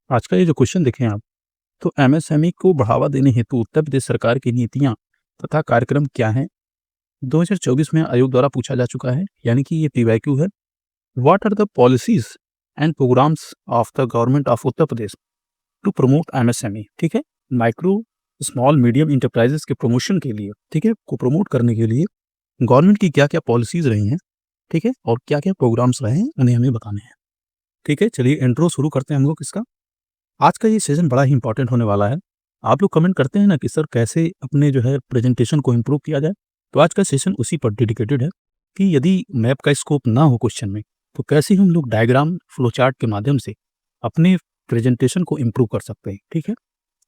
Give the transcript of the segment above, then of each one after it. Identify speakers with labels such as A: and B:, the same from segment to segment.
A: आज का ये जो क्वेश्चन देखें आप, तो एमएसएमई को बढ़ावा देने हेतु उत्तर प्रदेश सरकार की नीतियाँ तथा कार्यक्रम क्या हैं? 2024 में आयोग द्वारा पूछा जा चुका है, यानी कि ये पीवाईक्यू है। What are the policies and programs of the government of Uttar Pradesh to promote MSME? ठीक है? माइक्रो, स्मॉल, मीडियम एंटरप्राइजेज़ के प्रमोशन के लिए, ठीक है? को प्रमोट करने के लिए गवर्नमेंट की क्या-क्या पॉलिसीज़ रही हैं, ठीक है? और क्या-क्या प्रोग्राम्स रहे हैं, उन्हें हमें बताने हैं। ठीक है? चलिए इंट्रो शुरू करते हैं हम लोग इसका। आज का ये सेशन बड़ा ही इम्पोर्टेंट होने वाला है। आप लोग कमेंट करते हैं ना कि सर कैसे अपने जो है प्रेज़ेंटेशन को इम्प्रूव किया जाए? तो आज का सेशन उसी पर डेडिकेटेड है कि यदि मैप का स्कोप ना हो क्वेश्चन में, तो कैसे हम लोग डायग्राम, फ्लो चार्ट के माध्यम से अपने प्रेज़ेंटेशन को इम्प्रूव कर सकते हैं, ठीक है?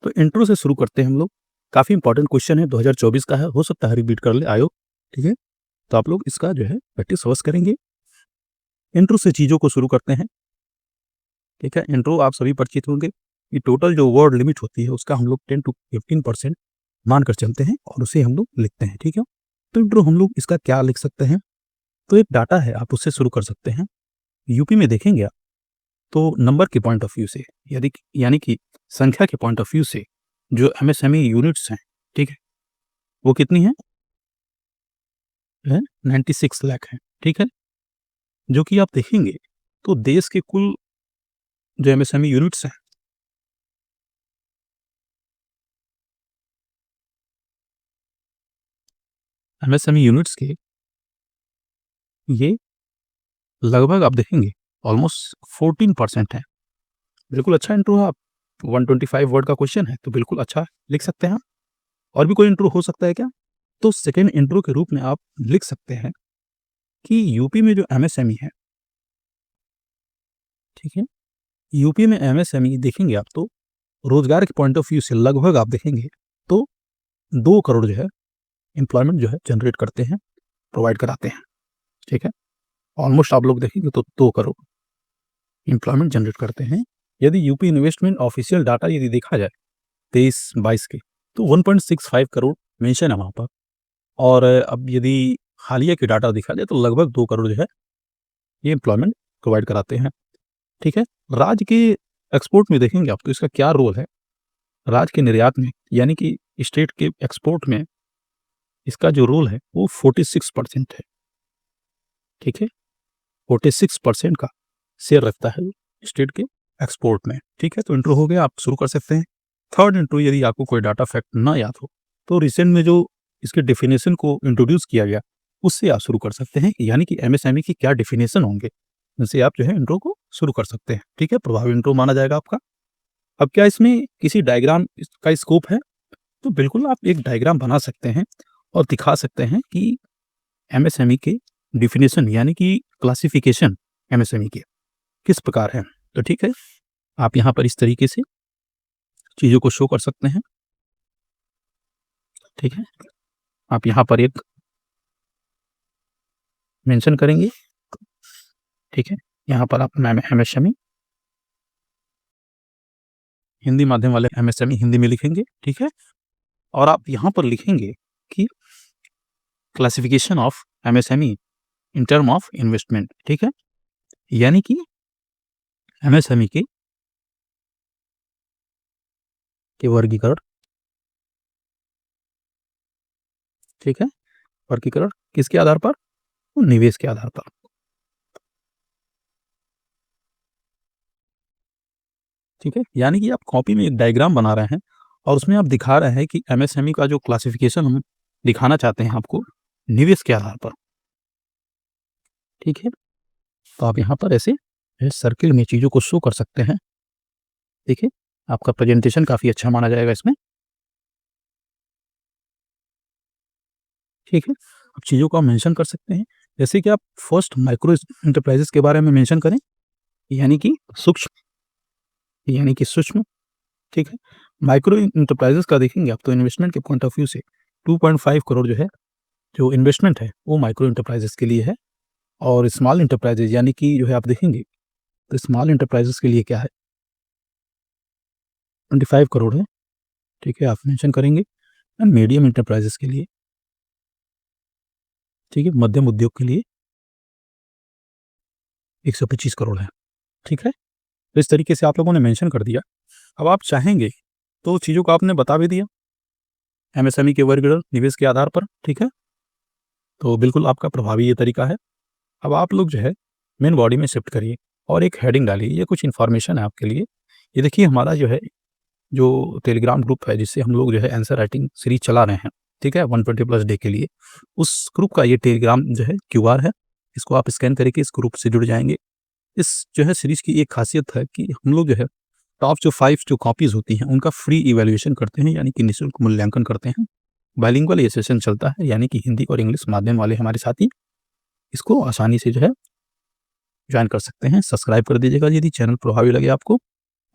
A: तो इंट्रो से शुरू करते हैं हम लोग। काफ़ी इम्पोर्टेंट क्वेश्चन है, 2024 का है, हो सकता है रिपीट कर ले आयोग, ठीक है? तो आप लोग इसका जो है प्रैक्टिस अवश्य करेंगे। इंट्रो से चीज़ों को शुरू करते हैं, ठीक है? इंट्रो आप सभी परिचित होंगे कि टोटल जो वर्ड लिमिट होती है उसका हम लोग 10 टू 15% मानकर चलते हैं और उसे हम लोग लिखते हैं, ठीक है? तो इंट्रो हम लोग इसका क्या लिख सकते हैं? तो एक डाटा है, आप उससे शुरू कर सकते हैं। यूपी में देखेंगे आप, तो नंबर के पॉइंट ऑफ व्यू से यानी कि संख्या के पॉइंट ऑफ व्यू से जो एमएसएमई यूनिट्स हैं, ठीक है? वो कितनी हैं? 96 लाख हैं, ठीक है? जो कि आप देखेंगे तो देश के कुल जो एमएसएमई यूनिट्स हैं, एमएसएमई यूनिट्स के ये लगभग आप देखेंगे ऑलमोस्ट 14% है। बिल्कुल अच्छा इंट्रो है। आप 125 वर्ड का क्वेश्चन है, तो बिल्कुल अच्छा लिख सकते हैं आप। और भी कोई इंट्रो हो सकता है क्या? तो सेकंड इंट्रो के रूप में आप लिख सकते हैं कि यूपी में जो एमएसएमई है, ठीक है? यूपी में एमएसएमई देखेंगे आप तो रोज़गार के पॉइंट ऑफ व्यू से लगभग आप देखेंगे तो 2 करोड़ जो है एम्प्लॉयमेंट जो है जनरेट करते हैं, प्रोवाइड कराते हैं, ठीक है? ऑलमोस्ट आप लोग देखेंगे तो 2 करोड़ एम्प्लॉयमेंट जनरेट करते हैं। यदि यूपी इन्वेस्टमेंट ऑफिशियल डाटा यदि देखा जाए 23-22 के, तो 1.65 करोड़ मेंशन है वहाँ पर। और अब यदि हालिया के डाटा देखा जाए तो लगभग 2 करोड़ जो है ये एम्प्लॉयमेंट प्रोवाइड कराते हैं, ठीक है? राज्य के एक्सपोर्ट में देखेंगे आप तो इसका क्या रोल है? राज्य के निर्यात में यानी कि स्टेट के एक्सपोर्ट में इसका जो रोल है वो 46% है, ठीक है? 46% का शेयर रखता है स्टेट के एक्सपोर्ट में, ठीक है? तो इंट्रो हो गया, आप शुरू कर सकते हैं। थर्ड इंट्रो यदि आपको कोई डाटा फैक्ट ना याद हो, तो रिसेंट में जो इसके डेफिनेशन को इंट्रोड्यूस किया गया, उससे आप शुरू कर सकते हैं, यानी कि एमएसएमई की क्या डेफिनेशन होंगे, उनसे आप जो है इंट्रो को शुरू कर सकते हैं, ठीक है? प्रभावी इंट्रो माना जाएगा आपका। अब क्या इसमें किसी डायग्राम का स्कोप है? तो बिल्कुल आप एक डायग्राम बना सकते हैं और दिखा सकते हैं कि एमएसएमई के डेफिनेशन यानी कि क्लासिफिकेशन एमएसएमई के किस प्रकार है। तो ठीक है, आप यहाँ पर इस तरीके से चीज़ों को शो कर सकते हैं, ठीक है? आप यहाँ पर एक मेंशन करेंगे, ठीक है? यहाँ पर आप एमएसएमई हिंदी माध्यम वाले एमएसएमई हिंदी में लिखेंगे, ठीक है? और आप यहाँ पर लिखेंगे कि classification of MSME in term of investment, ठीक है? यानी कि एमएसएमई के वर्गीकरण, ठीक है? वर्गीकरण किसके आधार पर? तो निवेश के आधार पर, ठीक है? यानी कि आप कॉपी में एक डायग्राम बना रहे हैं और उसमें आप दिखा रहे हैं कि एमएसएमई का जो क्लासिफिकेशन हम दिखाना चाहते हैं आपको, निवेश के आधार पर, ठीक है? तो आप यहाँ पर ऐसे सर्किल में चीज़ों को शो कर सकते हैं, ठीक है? आपका प्रेजेंटेशन काफ़ी अच्छा माना जाएगा इसमें, ठीक है? आप चीज़ों को आप मेंशन कर सकते हैं, जैसे कि आप फर्स्ट माइक्रो एंटरप्राइजेज़ के बारे में मेंशन करें, यानी कि सूक्ष्म सूक्ष्म, ठीक है? माइक्रो एंटरप्राइजेज़ का देखेंगे आप तो इन्वेस्टमेंट के पॉइंट ऑफ व्यू से 2.5 करोड़ जो है, जो इन्वेस्टमेंट है, वो माइक्रो एंटरप्राइजेज़ के लिए है। और स्मॉल एंटरप्राइजेज़ यानी कि जो है आप देखेंगे, तो स्मॉल एंटरप्राइजेज़ के लिए क्या है, 25 करोड़ है, ठीक है? आप मेंशन करेंगे। एंड मीडियम एंटरप्राइजेज़ के लिए, ठीक है? मध्यम उद्योग के लिए 125 करोड़ है, ठीक है? तो इस तरीके से आप लोगों ने मेंशन कर दिया। अब आप चाहेंगे तो चीज़ों को आपने बता भी दिया एमएसएमई के वर्गीकरण निवेश के आधार पर, ठीक है? तो बिल्कुल आपका प्रभावी ये तरीका है। अब आप लोग जो है मेन बॉडी में शिफ्ट करिए और एक हेडिंग डालिए, ये कुछ इन्फॉर्मेशन है आपके लिए। ये देखिए हमारा जो है, जो टेलीग्राम ग्रुप है जिससे हम लोग जो है आंसर राइटिंग सीरीज़ चला रहे हैं, ठीक है? 120 प्लस डे के लिए, उस ग्रुप का ये टेलीग्राम जो है क्यूआर है, इसको आप स्कैन करके इस ग्रुप से जुड़ जाएँगे। इस जो है सीरीज़ की एक ख़ासियत है कि हम लोग जो है टॉप जो 5 जो कॉपीज़ होती हैं, उनका फ्री इवैल्यूएशन करते हैं, यानी कि निःशुल्क मूल्यांकन करते हैं। बाइलिंगुअल ये सेशन चलता है, यानी कि हिंदी और इंग्लिश माध्यम वाले हमारे साथी इसको आसानी से जो है जॉइन कर सकते हैं। सब्सक्राइब कर दीजिएगा यदि चैनल प्रभावी लगे आपको,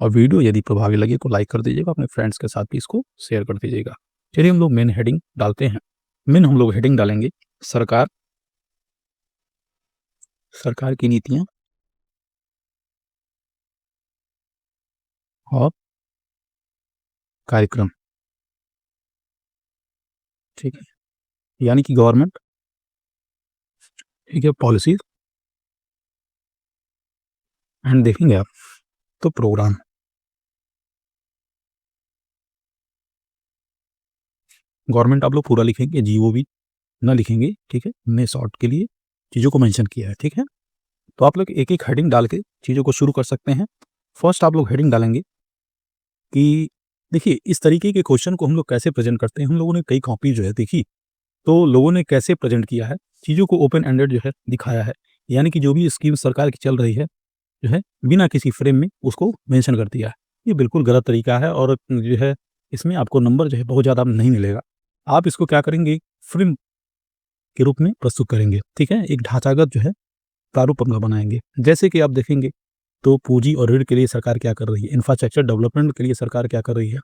A: और वीडियो यदि प्रभावी लगे तो लाइक कर दीजिएगा, अपने फ्रेंड्स के साथ भी इसको शेयर कर दीजिएगा। चलिए हम लोग मेन हेडिंग डालते हैं। मेन हम लोग हेडिंग डालेंगे सरकार सरकार की नीतियाँ और कार्यक्रम, ठीक है? यानी कि गवर्नमेंट, ठीक है, पॉलिसीज़ एंड देखेंगे आप तो प्रोग्राम। गवर्नमेंट आप लोग पूरा लिखेंगे, जीओवी ना लिखेंगे, ठीक है? हमने शॉर्ट के लिए चीज़ों को मेंशन किया है, ठीक है? तो आप लोग एक-एक हेडिंग डाल के चीज़ों को शुरू कर सकते हैं। फर्स्ट आप लोग हेडिंग डालेंगे कि देखिए इस तरीके के क्वेश्चन को हम लोग कैसे प्रेज़ेंट करते हैं, हम लोगों ने कई कॉपी जो है देखी, तो लोगों ने कैसे प्रेज़ेंट किया है, चीज़ों को ओपन एंडेड जो है दिखाया है। यानी कि जो भी स्कीम सरकार की चल रही है, जो है बिना किसी फ्रेम में उसको मेंशन कर दिया है। ये बिल्कुल गलत तरीका है और जो है इसमें आपको नंबर जो है बहुत ज़्यादा नहीं मिलेगा। आप इसको क्या करेंगे, फ्रेम के रूप में प्रस्तुत करेंगे, ठीक है? एक ढांचागत जो है प्रारूप अपना बनाएँगे। जैसे कि आप देखेंगे तो पूँजी और ऋण के लिए सरकार क्या कर रही है, इंफ्रास्ट्रक्चर डेवलपमेंट के लिए सरकार क्या कर रही है,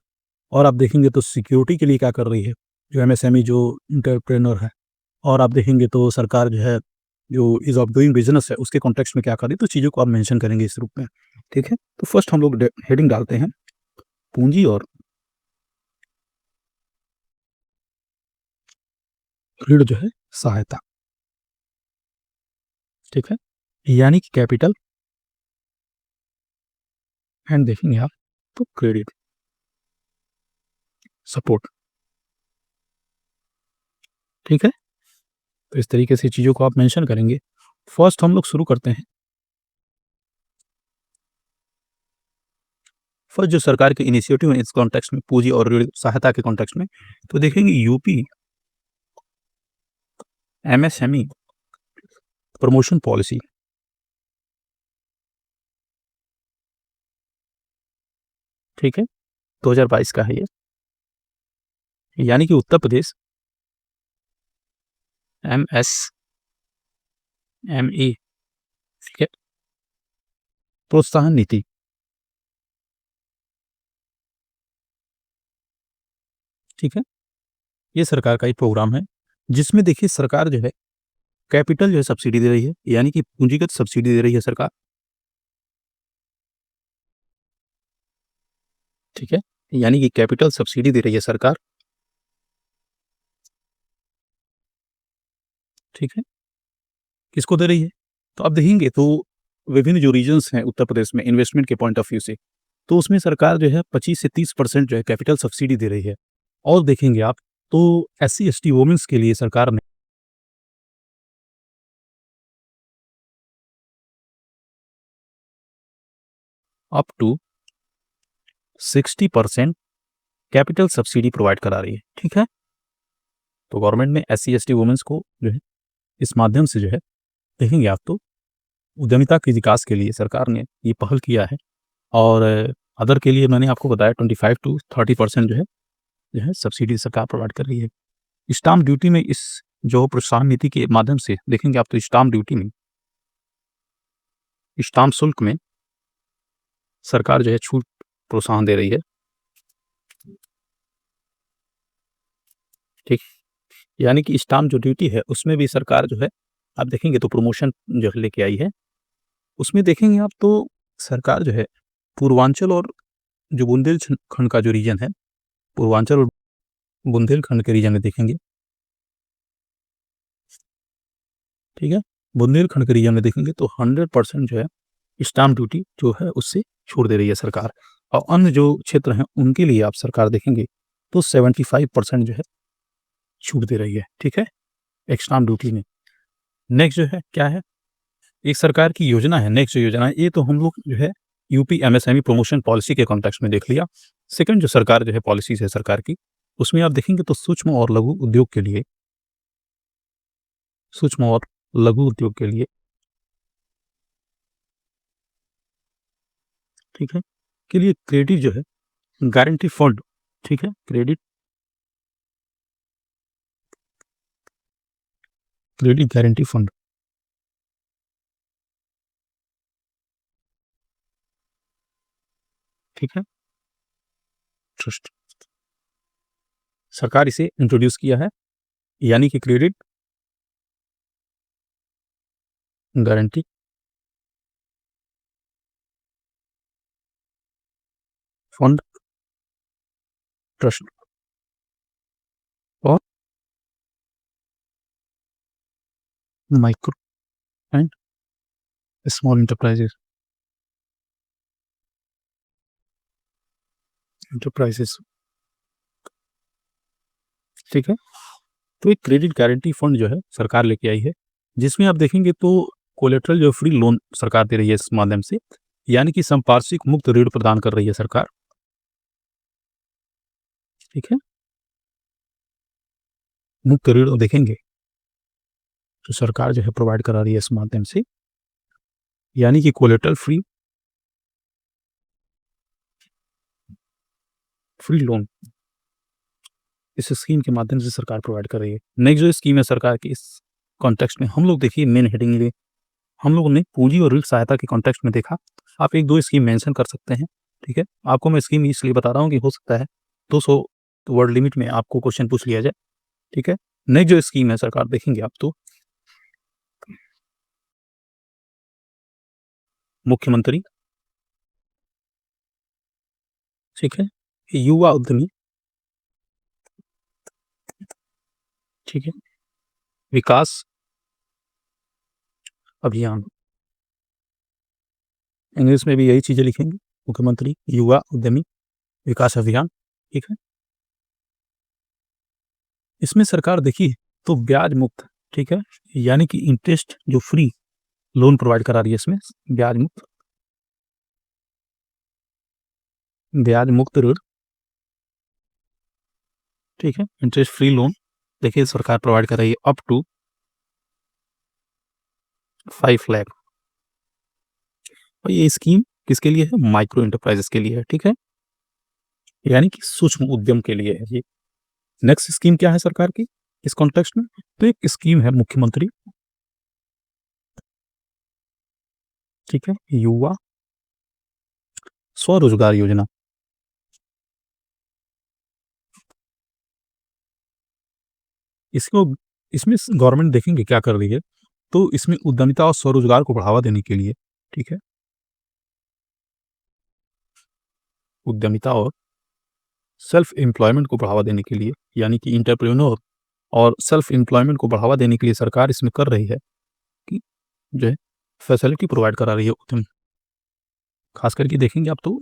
A: और आप देखेंगे तो सिक्योरिटी के लिए क्या कर रही है, जो एमएसएमई जो एंटरप्रेन्योर है, और आप देखेंगे तो सरकार जो है, जो ईज़ ऑफ डूइंग बिज़नेस है, उसके कॉन्टेक्स्ट में क्या कर रही है, तो चीज़ों को आप मेंशन करेंगे इस रूप में, ठीक है? तो फर्स्ट हम लोग डे हेडिंग डालते हैं पूँजी और ऋण जो है सहायता, ठीक है? यानी कि कैपिटल एंड देखेंगे आप तो क्रेडिट सपोर्ट, ठीक है? तो इस तरीके से चीज़ों को आप मेंशन करेंगे। फर्स्ट हम लोग शुरू करते हैं, फर्स्ट जो सरकार के इनिशिएटिव है इस कॉन्टेक्स्ट में, पूँजी और ऋण सहायता के कॉन्टेक्स्ट में, तो देखेंगे यूपी एमएसएमई प्रमोशन पॉलिसी, ठीक है? 2022 का है ये, यानी कि उत्तर प्रदेश एमएसएमई, ठीक है? प्रोत्साहन नीति, ठीक है? ये सरकार का एक प्रोग्राम है, जिसमें देखिए सरकार जो है कैपिटल जो है सब्सिडी दे रही है, यानी कि पूंजीगत सब्सिडी दे रही है सरकार, ठीक है? यानी कि कैपिटल सब्सिडी दे रही है सरकार, ठीक है? किसको दे रही है? तो आप देखेंगे तो विभिन्न जो रीजन्स हैं उत्तर प्रदेश में इन्वेस्टमेंट के पॉइंट ऑफ व्यू से, तो उसमें सरकार जो है 25 से 30% जो है कैपिटल सब्सिडी दे रही है। और देखेंगे आप तो एससी, एसटी वुमेन्स के लिए सरकार ने up to 60% capital subsidy provide करा रही है, ठीक है? तो गवर्नमेंट ने एससी, एसटी वुमेन्स को जो है इस माध्यम से जो है देखेंगे आप तो उद्यमिता के विकास के लिए सरकार ने ये पहल किया है। और अदर के लिए मैंने आपको बताया 25 टू 30% जो है सब्सिडी सरकार प्रोवाइड कर रही है। स्टाम्प ड्यूटी में इस जो प्रोत्साहन नीति के माध्यम से देखेंगे आप तो स्टाम्प ड्यूटी में, स्टाम्प शुल्क में सरकार जो है छूट प्रोत्साहन दे रही है, ठीक? यानी कि स्टाम्प जो ड्यूटी है उसमें भी सरकार जो है आप देखेंगे तो प्रमोशन जो है लेके आई है। उसमें देखेंगे आप तो सरकार जो है पूर्वांचल और जो बुंदेलखंड का जो रीजन है, पूर्वांचल और बुंदेलखंड के रीजन में देखेंगे, ठीक है? बुंदेलखंड के रीजन में देखेंगे तो 100% जो है स्टाम्प ड्यूटी जो है उससे छोड़ दे रही है सरकार, और अन्य जो क्षेत्र हैं उनके लिए आप सरकार देखेंगे तो 75% जो है छूट दे रही है, ठीक है, एक स्टाम्प ड्यूटी में। नेक्स्ट जो है क्या है, एक सरकार की योजना है, नेक्स्ट जो योजना है ये तो हम लोग जो है यूपी एमएसएमई प्रमोशन पॉलिसी के कॉन्टेक्स्ट में देख लिया। सेकंड जो सरकार जो है पॉलिसीज़ है सरकार की, उसमें आप देखेंगे तो सूक्ष्म और लघु उद्योग के लिए, सूक्ष्म और लघु उद्योग के लिए, ठीक है, के लिए क्रेडिट जो है गारंटी फंड, ठीक है, क्रेडिट गारंटी फंड, ठीक है, ट्रस्ट सरकार इसे इंट्रोड्यूस किया है, यानी कि क्रेडिट गारंटी फंड ट्रस्ट और माइक्रो एंड स्मॉल एंटरप्राइजेस, ठीक है। तो एक क्रेडिट गारंटी फंड जो है सरकार लेके आई है, जिसमें आप देखेंगे तो कोलेटरल जो फ्री लोन सरकार दे रही है इस माध्यम से, यानी कि संपार्श्विक मुक्त ऋण प्रदान कर रही है सरकार, ठीक है। मुक्त ऋण देखेंगे तो सरकार जो है प्रोवाइड करा रही है इस माध्यम से, यानी कि कोलेटरल फ्री लोन इस स्कीम के माध्यम से सरकार प्रोवाइड कर रही है। नेक्स्ट जो स्कीम है सरकार की इस कॉन्टेक्स्ट में, हम लोग देखिए मेन हेडिंग लिए हम लोगों ने पूंजी और ऋण सहायता के कॉन्टेक्स्ट में देखा। आप 1-2 स्कीम मेंशन कर सकते हैं, ठीक है। आपको मैं स्कीम इसलिए बता रहा हूँ कि हो सकता है 200 वर्ड लिमिट में आपको क्वेश्चन पूछ लिया जाए, ठीक है। नेक्स्ट जो स्कीम है सरकार देखेंगे आप तो मुख्यमंत्री, ठीक है, युवा उद्यमी, ठीक है, विकास अभियान, इंग्लिश में भी यही चीज़ें लिखेंगे, मुख्यमंत्री युवा उद्यमी विकास अभियान, ठीक है। इसमें सरकार देखिए तो ब्याज मुक्त, ठीक है, यानी कि इंटरेस्ट जो फ्री लोन प्रोवाइड करा रही है इसमें, ब्याज मुक्त ऋण, ठीक है, इंटरेस्ट फ्री लोन देखिए सरकार प्रोवाइड कर रही है अप टू 5 लाख, और ये स्कीम किसके लिए है, माइक्रो एंटरप्राइजेस के लिए है, ठीक है, यानी कि सूक्ष्म उद्यम के लिए है ये। नेक्स्ट स्कीम क्या है सरकार की इस कॉन्टेक्स्ट में, तो एक स्कीम है मुख्यमंत्री, ठीक है, युवा स्वरोजगार योजना, इसको इसमें गवर्नमेंट देखेंगे क्या कर रही है, तो इसमें उद्यमिता और स्वरोजगार को बढ़ावा देने के लिए, ठीक है, उद्यमिता और सेल्फ एम्प्लॉयमेंट को बढ़ावा देने के लिए, यानी कि एंटरप्रेन्योर और सेल्फ एम्प्लॉयमेंट को बढ़ावा देने के लिए सरकार इसमें कर रही है कि जो है फैसिलिटी प्रोवाइड करा रही है उद्यम, खास करके देखेंगे आप तो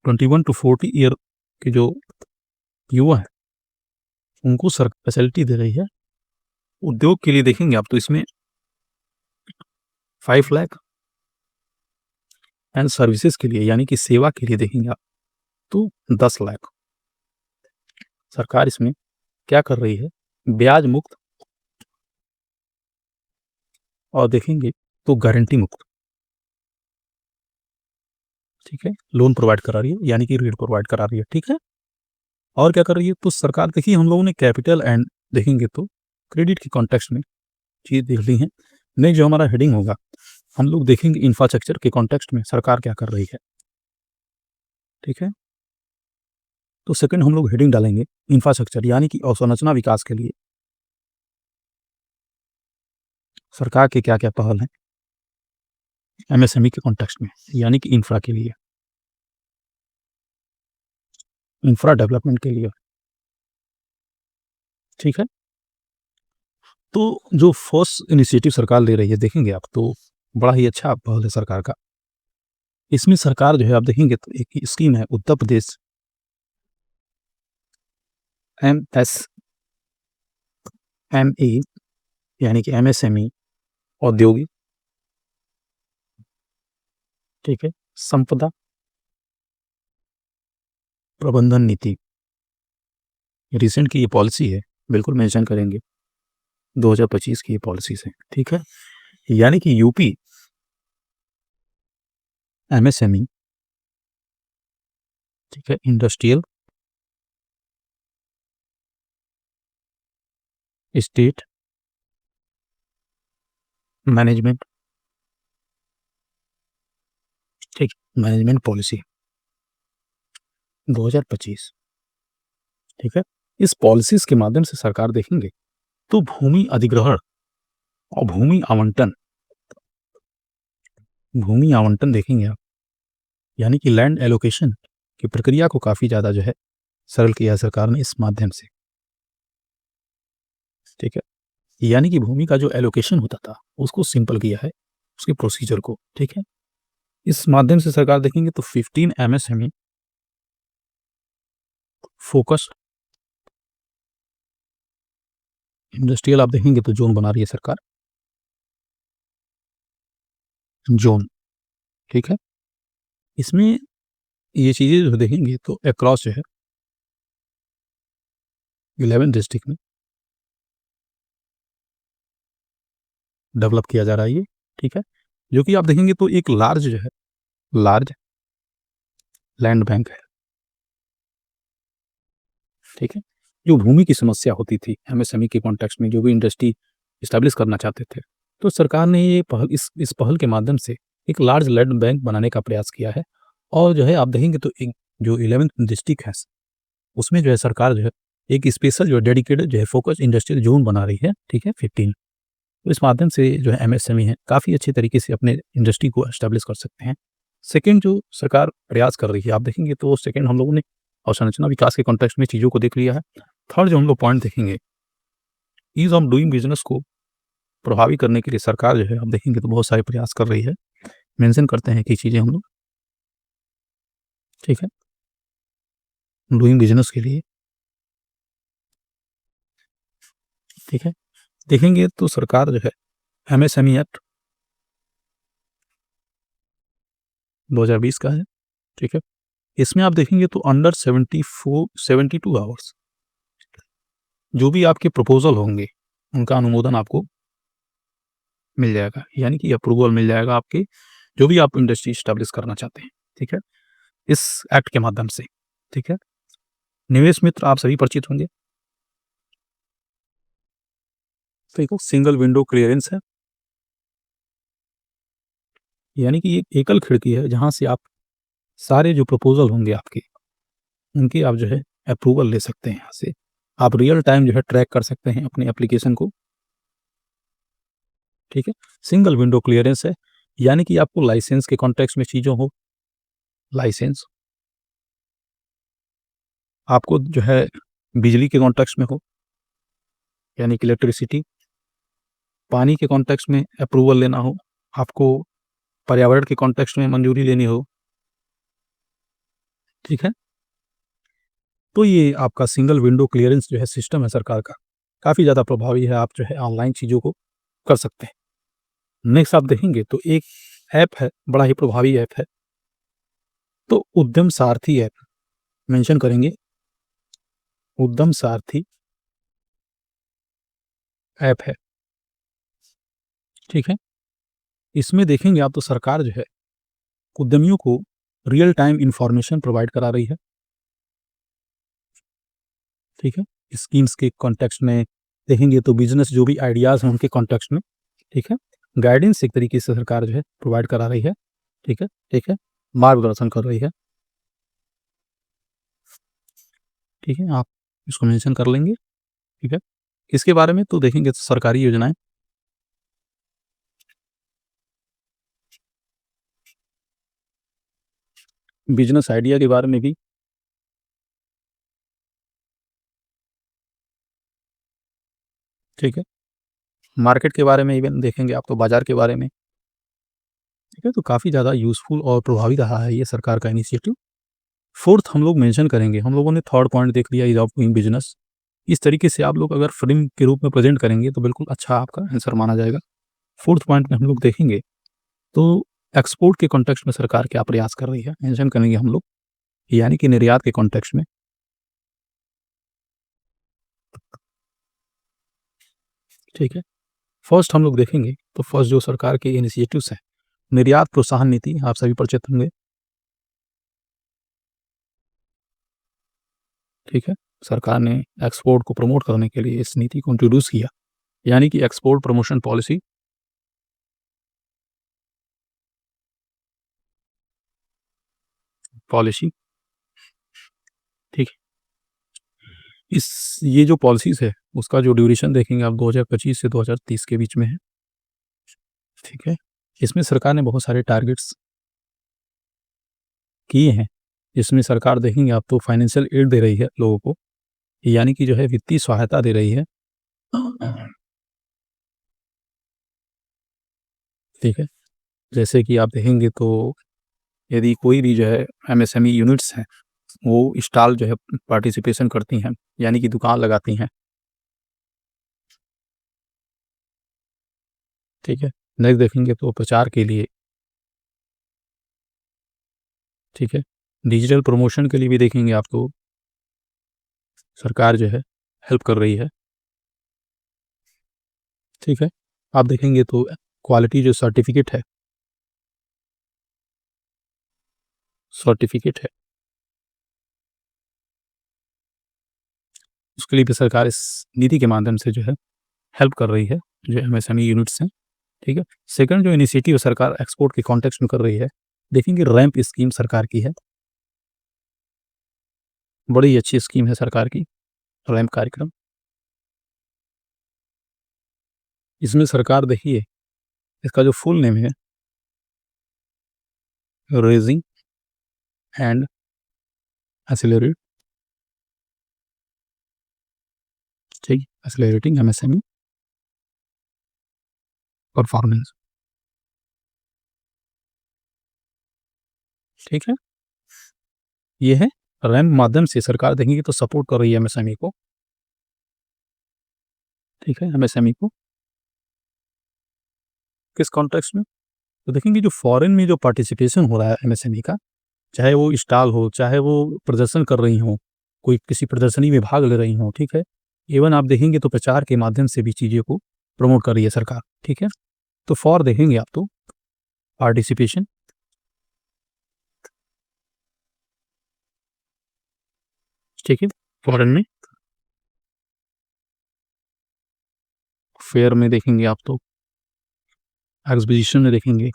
A: 21 टू 40 ईयर के जो युवा हैं उनको फैसिलिटी दे रही है। उद्योग के लिए देखेंगे आप तो इसमें 5 लाख एंड सर्विसेज के लिए, यानी कि सेवा के लिए देखेंगे आप तो 10 लाख। सरकार इसमें क्या कर रही है, ब्याज मुक्त और देखेंगे तो गारंटी मुक्त, ठीक है, लोन प्रोवाइड करा रही है, यानी कि ऋण प्रोवाइड करा रही है, ठीक है। और क्या कर रही है, तो सरकार देखिए हम लोगों ने कैपिटल एंड देखेंगे तो क्रेडिट के कॉन्टेक्स्ट में चीज़ देख ली है। नेक्स्ट जो हमारा हेडिंग होगा हम लोग देखेंगे इंफ्रास्ट्रक्चर के कॉन्टेक्स्ट में सरकार क्या कर रही है, ठीक है। तो सेकंड हम लोग हेडिंग डालेंगे इंफ्रास्ट्रक्चर, यानी कि अवसंरचना विकास के लिए सरकार के क्या क्या पहल हैं एमएसएमई के कॉन्टेक्स्ट में, यानी कि इंफ्रा के लिए, इंफ्रा डेवलपमेंट के लिए, ठीक है। तो जो फर्स्ट इनिशिएटिव सरकार ले रही है देखेंगे आप तो बड़ा ही अच्छा पहल है सरकार का, इसमें सरकार जो है आप देखेंगे तो एक स्कीम है उत्तर प्रदेश एमएसएमई यानी कि एमएसएमई औद्योगिक, ठीक है, संपदा प्रबंधन नीति। रिसेंट की ये पॉलिसी है, बिल्कुल मेंशन करेंगे, 2025 की ये पॉलिसीज़ है, ठीक है? यानी कि यूपी एमएसएमई, ठीक है, इंडस्ट्रियल स्टेट मैनेजमेंट, ठीक, मैनेजमेंट पॉलिसी 2025, ठीक है? इस पॉलिसीज़ के माध्यम से सरकार देखेंगे तो भूमि अधिग्रहण और भूमि आवंटन देखेंगे आप, यानी कि लैंड एलोकेशन की प्रक्रिया को काफ़ी ज़्यादा जो है सरल किया है सरकार ने इस माध्यम से, ठीक है? यानी कि भूमि का जो एलोकेशन होता था, उसको सिंपल किया है, उसके प्रोसीजर को, ठीक है? इस माध्यम से सरकार देखेंगे तो 15 एमएसएमई फोकस्ड इंडस्ट्रियल आप देखेंगे तो ज़ोन बना रही है सरकार, ज़ोन, ठीक है? इसमें ये चीज़ें जो देखेंगे तो अक्रॉस जो है 11 डिस्ट्रिक्ट में डेवलप किया जा रहा है ये, ठीक है? जो कि आप देखेंगे तो एक लार्ज जो है, लार्ज लैंड बैंक है, ठीक है? जो भूमि की समस्या होती थी एमएसएमई के कॉन्टेक्स्ट में जो भी इंडस्ट्री एस्टेब्लिश करना चाहते थे, तो सरकार ने ये पहल इस पहल के माध्यम से एक लार्ज लैंड बैंक बनाने का प्रयास किया है और जो है आप देखेंगे तो एक जो 11th डिस्ट्रिक्ट है, उसमें जो है सरकार जो है एक स्पेशल जो डेडिकेटेड जो है फोकस इंडस्ट्रियल ज़ोन बना रही है, ठीक है? 15, तो इस माध्यम से जो है एमएसएमई है, काफ़ी अच्छे तरीके से अपने इंडस्ट्री को एस्टेब्लिश कर सकते हैं। सेकंड जो सरकार प्रयास कर रही है, आप देखेंगे तो सेकंड हम लोगों ने अवसंरचना विकास के कॉन्टेक्स्ट में चीज़ों को देख लिया है। थर्ड जो हम लोग पॉइंट देखेंगे, ईज़ ऑफ डूइंग बिज़नेस को प्रभावी करने के लिए सरकार जो है, आप देखेंगे तो बहुत सारे प्रयास कर रही है। मेंशन करते हैं कि चीज़ें हम लोग, ठीक है? डूइंग बिज़नेस के लिए, ठीक है? देखेंगे तो सरकार जो है एमएसएमई एक्ट 2020 का है, ठीक है? इसमें आप देखेंगे तो अंडर 72 आवर्स जो भी आपके प्रपोज़ल होंगे, उनका अनुमोदन आपको मिल जाएगा, यानी कि अप्रूवल मिल जाएगा आपके, जो भी आप इंडस्ट्री एस्टेब्लिश करना चाहते हैं, ठीक है? इस एक्ट के माध्यम से, ठीक है? निवेश मित्र आप सभी परिचित होंगे, ठीक है? सिंगल विंडो क्लीयरेंस है, यानी कि एक एकल खिड़की है, जहाँ से आप सारे जो प्रपोज़ल होंगे आपके, उनकी आप जो है अप्रूवल ले सकते हैं यहाँ से। आप रियल टाइम जो है ट्रैक कर सकते हैं अपने एप्लीकेशन को, ठीक है? सिंगल विंडो क्लीयरेंस है, यानी कि आपको लाइसेंस के कॉन्टेक्स्ट में चीज़ों हो, लाइसेंस, आपको जो है बिजली के कॉन्टेक्स्ट में हो, यानी कि इलेक्ट्रिसिटी, पानी के कॉन्टेक्स्ट में अप्रूवल लेना हो, आपको पर्यावरण के कॉन्टेक्स्ट में मंजूरी लेनी हो, ठीक है? तो ये आपका सिंगल विंडो क्लीयरेंस जो है सिस्टम है सरकार का, काफ़ी ज़्यादा प्रभावी है, आप जो है ऑनलाइन चीज़ों को कर सकते हैं। नेक्स्ट आप देखेंगे तो एक ऐप है, बड़ा ही प्रभावी ऐप है, तो उद्यम सारथी ऐप मेंशन करेंगे, उद्यम सारथी ऐप है, ठीक है? इसमें देखेंगे आप तो सरकार जो है उद्यमियों को रियल टाइम इन्फॉर्मेशन प्रोवाइड करा रही है, ठीक है? स्कीम्स के कॉन्टेक्स्ट में देखेंगे तो बिज़नेस जो भी आइडियाज़ हैं उनके कॉन्टेक्स्ट में, ठीक है? गाइडेंस एक तरीके से सरकार जो है प्रोवाइड करा रही है, ठीक है? ठीक है? मार्गदर्शन कर रही है, ठीक है? आप इसको मेंशन कर लेंगे, ठीक है? इसके बारे में तो देखेंगे तो सरकारी योजनाएँ, बिज़नेस आइडिया के बारे में भी, ठीक है? मार्केट के बारे में इवन देखेंगे आप तो बाज़ार के बारे में, ठीक है? तो काफ़ी ज़्यादा यूज़फुल और प्रभावी रहा है ये सरकार का इनिशिएटिव। 4th हम लोग मेंशन करेंगे, हम लोगों ने 3rd पॉइंट देख लिया, ईज़ ऑफ डूइंग बिज़नेस। इस तरीके से आप लोग अगर फ़िल्म के रूप में प्रेज़ेंट करेंगे तो बिल्कुल अच्छा आपका आंसर माना जाएगा। 4th पॉइंट में हम लोग देखेंगे तो एक्सपोर्ट के कॉन्टेक्स्ट में सरकार क्या प्रयास कर रही है, मेंशन करेंगे हम लोग, यानी कि निर्यात के कॉन्टेक्स्ट में, ठीक है? फर्स्ट हम लोग देखेंगे तो फर्स्ट जो सरकार के इनिशिएटिव्स हैं, निर्यात प्रोत्साहन नीति आप सभी परिचित होंगे, ठीक है? सरकार ने एक्सपोर्ट को प्रमोट करने के लिए इस नीति को इंट्रोड्यूस किया, यानी कि एक्सपोर्ट प्रमोशन पॉलिसी, ठीक है? ये जो पॉलिसीज़ है, उसका जो ड्यूरेशन देखेंगे आप 2025 से 2030 के बीच में है, ठीक है? इसमें सरकार ने बहुत सारे टारगेट्स किए हैं। इसमें सरकार देखेंगे आप तो फाइनेंशियल एड दे रही है लोगों को, यानी कि जो है वित्तीय सहायता दे रही है, ठीक है? जैसे कि आप देखेंगे तो यदि कोई भी जो है एमएसएमई यूनिट्स हैं, वो स्टॉल जो है पार्टिसिपेशन करती हैं, यानी कि दुकान लगाती हैं, ठीक है? नेक्स्ट देखेंगे तो प्रचार के लिए, ठीक है? डिजिटल प्रमोशन के लिए भी देखेंगे आप तो सरकार जो है हेल्प कर रही है, ठीक है? आप देखेंगे तो क्वालिटी जो सर्टिफ़िकेट है, उसके लिए भी सरकार इस नीति के माध्यम से जो है हेल्प कर रही है, जो एमएसएमई यूनिट्स हैं, ठीक है? सेकंड जो इनिशिएटिव सरकार एक्सपोर्ट के कॉन्टेक्स्ट में कर रही है, देखेंगे रैंप स्कीम सरकार की है, बड़ी अच्छी स्कीम है सरकार की, रैंप कार्यक्रम। इसमें सरकार देखिए, इसका जो फुल नेम है, रेजिंग एंड एक्सेलरेट, ठीक, एक्सेलरेटिंग एमएसएमई परफॉर्मेंस, ठीक है? ये है रैंप माध्यम से सरकार देखेंगे तो सपोर्ट कर रही है एमएसएमई को, ठीक है? एमएसएमई को किस कॉन्टेक्स्ट में? तो देखेंगे जो फॉरेन में जो पार्टिसिपेशन हो रहा है एमएसएमई का, चाहे वो स्टॉल हो, चाहे वो प्रदर्शन कर रही हों, कोई किसी प्रदर्शनी में भाग ले रही हों, ठीक है? इवन आप देखेंगे तो प्रचार के माध्यम से भी चीज़ों को प्रमोट कर रही है सरकार, ठीक है? तो फॉर देखेंगे आप तो पार्टिसिपेशन, ठीक है? फॉरेन में, फेयर में देखेंगे आप तो, एक्सपोजिशन में देखेंगे,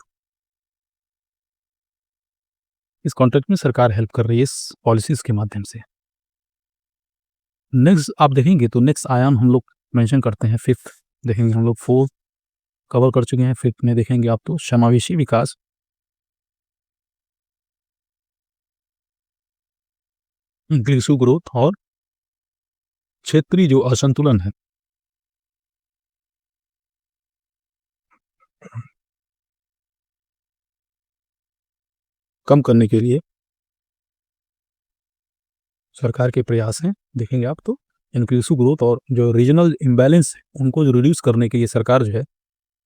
A: इस कॉन्टेक्स्ट में सरकार हेल्प कर रही है इस पॉलिसीज़ के माध्यम से। नेक्स्ट आप देखेंगे तो नेक्स्ट आयाम हम लोग मेंशन करते हैं 5th देखेंगे हम लोग 4th कवर कर चुके हैं, 5th में देखेंगे आप तो समावेशी विकास, इंक्लूसिव ग्रोथ और क्षेत्रीय जो असंतुलन है, कम करने के लिए सरकार के प्रयास हैं, देखेंगे आप तो इंक्लूसिव ग्रोथ और जो रीजनल इम्बैलेंस है, उनको जो रिड्यूस करने के लिए सरकार जो है,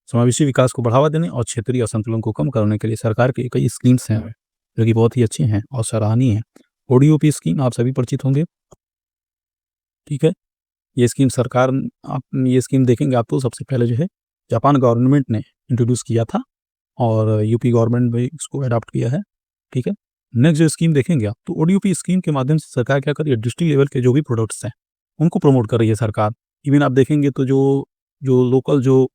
A: समावेशी विकास को बढ़ावा देने और क्षेत्रीय असंतुलन को कम करने के लिए सरकार की कई स्कीम्स हैं, जो कि बहुत ही अच्छी हैं और सराहनीय हैं। ओडीओपी स्कीम आप सभी परिचित होंगे, ठीक है? ये स्कीम सरकार आप ये स्कीम देखेंगे आप तो सबसे पहले जो है जापान गवर्नमेंट ने इंट्रोड्यूस किया था और यूपी गवर्नमेंट भी इसको अडॉप्ट किया है, ठीक है? नेक्स्ट जो स्कीम देखेंगे आप तो ओडीओपी स्कीम के माध्यम से सरकार क्या कर रही है, डिस्ट्रिक्ट लेवल के जो भी प्रोडक्ट्स हैं, उनको प्रमोट कर रही है सरकार। इवन आप देखेंगे तो जो जो लोकल जो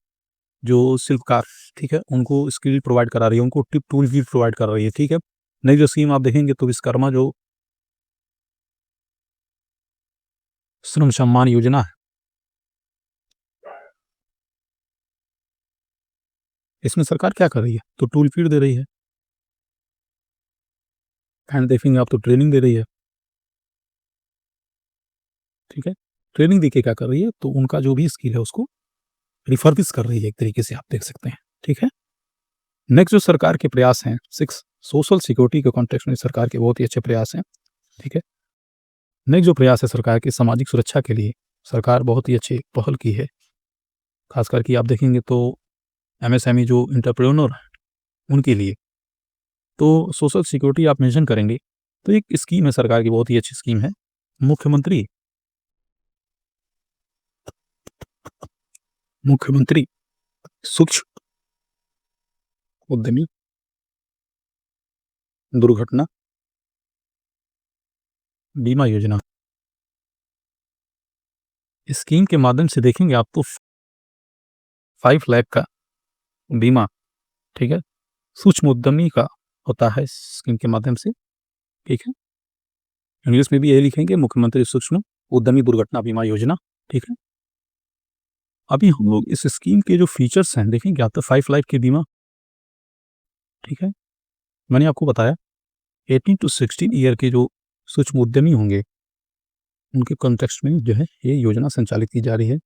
A: जो शिल्पकार, ठीक है? उनको स्किल प्रोवाइड करा रही है, उनको टिप टूल भी प्रोवाइड कर रही है, ठीक है? नेक्स्ट जो स्कीम आप देखेंगे तो विश्वकर्मा जो श्रम सम्मान योजना है, इसमें सरकार क्या कर रही है? तो टूल किट दे रही है एंड देखेंगे आप तो ट्रेनिंग दे रही है, ठीक है? ट्रेनिंग देके क्या कर रही है, तो उनका जो भी स्किल है उसको रिफर्बिश कर रही है एक तरीके से आप देख सकते हैं, ठीक है? नेक्स्ट जो सरकार के प्रयास हैं 6 सोशल सिक्योरिटी के कॉन्टेक्स्ट में सरकार के बहुत ही अच्छे प्रयास हैं, ठीक है। नेक्स्ट जो प्रयास है सरकार की सामाजिक सुरक्षा के लिए सरकार बहुत ही अच्छी पहल की है। खासकर कि आप देखेंगे तो एमएसएमई जो एंटरप्रेन्योर हैं, उनके लिए। तो सोशल सिक्योरिटी आप मेंशन करेंगे तो एक स्कीम है सरकार की, बहुत ही अच्छी स्कीम है। मुख्यमंत्री सूक्ष्म उद्यमी दुर्घटना बीमा योजना। इस स्कीम के माध्यम से देखेंगे आप तो 5 लाख का बीमा, ठीक है, सूक्ष्म उद्यमी का होता है इस स्कीम के माध्यम से, ठीक है। इंग्लिश में भी यही लिखेंगे मुख्यमंत्री सूक्ष्म उद्यमी दुर्घटना बीमा योजना, ठीक है। अभी हम लोग इस स्कीम के जो फीचर्स हैं देखेंगे आप तो 5 लाख की बीमा, ठीक है। मैंने आपको बताया 18 टू 16 ईयर के जो सूक्ष्म उद्यमी होंगे उनके कॉन्टेक्स्ट में जो है ये योजना संचालित की जा रही है।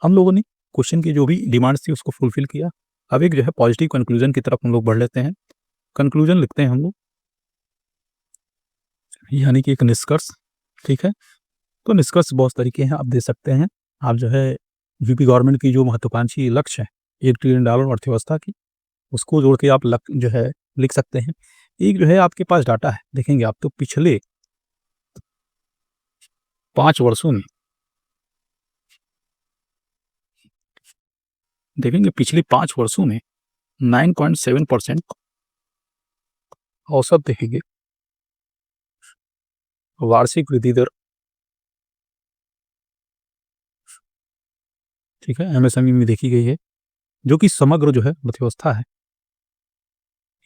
A: हम लोगों ने क्वेश्चन की जो भी डिमांड्स थी उसको फुलफिल किया। अब एक जो है पॉजिटिव कंक्लूजन की तरफ हम लोग बढ़ लेते हैं। कंक्लूजन लिखते हैं हम लोग, यानी कि एक निष्कर्ष, ठीक है। तो निष्कर्ष बहुत तरीके हैं आप दे सकते हैं। आप जो है यूपी गवर्नमेंट की जो महत्वाकांक्षी लक्ष्य है $1 ट्रिलियन अर्थव्यवस्था की, उसको जोड़ के आप जो है लिख सकते हैं। एक जो है आपके पास डाटा है, देखेंगे आप तो पिछले 5 वर्षों में, देखेंगे पिछले 5 वर्षों में 9.7% औसत देखेंगे वार्षिक वृद्धि दर, ठीक है, एमएसएमई में देखी गई है, जो कि समग्र जो है अर्थव्यवस्था है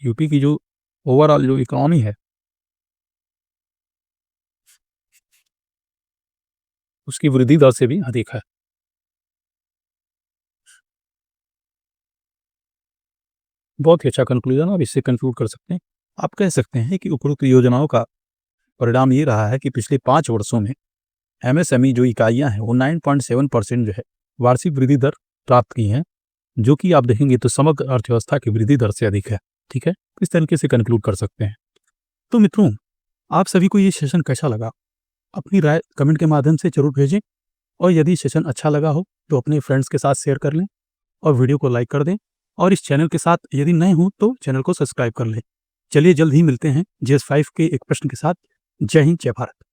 A: यूपी की, जो ओवरऑल जो इकोनॉमी है उसकी वृद्धि दर से भी अधिक है। बहुत ही अच्छा कंक्लूजन, आप इससे कंक्लूड कर सकते हैं। आप कह सकते हैं कि उपरोक्त योजनाओं का परिणाम ये रहा है कि पिछले 5 वर्षों में एमएसएमई जो इकाइयां हैं वो 9.7% जो है वार्षिक वृद्धि दर प्राप्त की हैं, जो कि आप देखेंगे तो समग्र अर्थव्यवस्था की वृद्धि दर से अधिक है, ठीक है। इस तरीके से कंक्लूड कर सकते हैं। तो मित्रों, आप सभी को ये सेशन कैसा लगा? अपनी राय कमेंट के माध्यम से जरूर भेजें, और यदि सेशन अच्छा लगा हो तो अपने फ्रेंड्स के साथ शेयर कर लें और वीडियो को लाइक कर दें, और इस चैनल के साथ यदि नए हो तो चैनल को सब्सक्राइब कर लें। चलिए जल्द ही मिलते हैं GS5 के एक प्रश्न के साथ। जय हिंद, जय भारत।